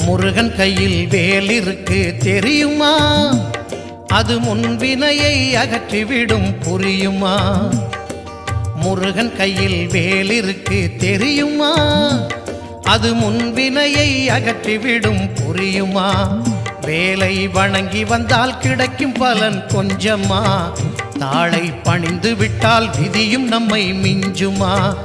முருகன் கையில் வேல் இருக்கு தெரியுமா? அது முன்வினையை அகற்றிவிடும் புரியுமா? முருகன் கையில் வேல் இருக்கு தெரியுமா? அது முன்வினையை அகற்றிவிடும் புரியுமா? வேலை வணங்கி வந்தால் கிடைக்கும் பலன் கொஞ்சமா? தாளை பணிந்து விட்டால் விதியும் நம்மை மிஞ்சுமா?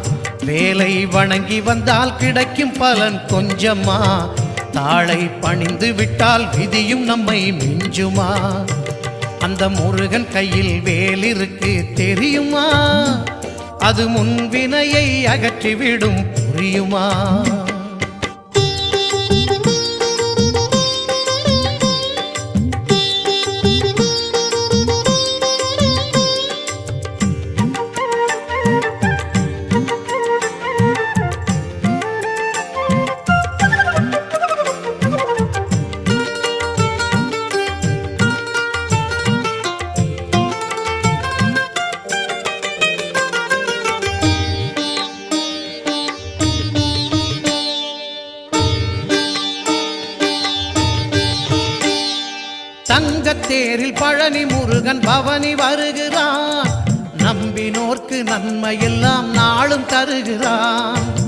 வேலை வணங்கி வந்தால் கிடைக்கும் பலன் கொஞ்சமா? தாளை பணிந்து விட்டால் விதியும் நம்மை மிஞ்சுமா? அந்த முருகன் கையில் வேல் இருக்கு தெரியுமா? அது முன்வினையை அகற்றிவிடும் புரியுமா? தங்கத்தேரில் பழனி முருகன் பவனி வருகிறான். நம்பினோர்க்கு நன்மையெல்லாம் நாளும் தருகிறான்.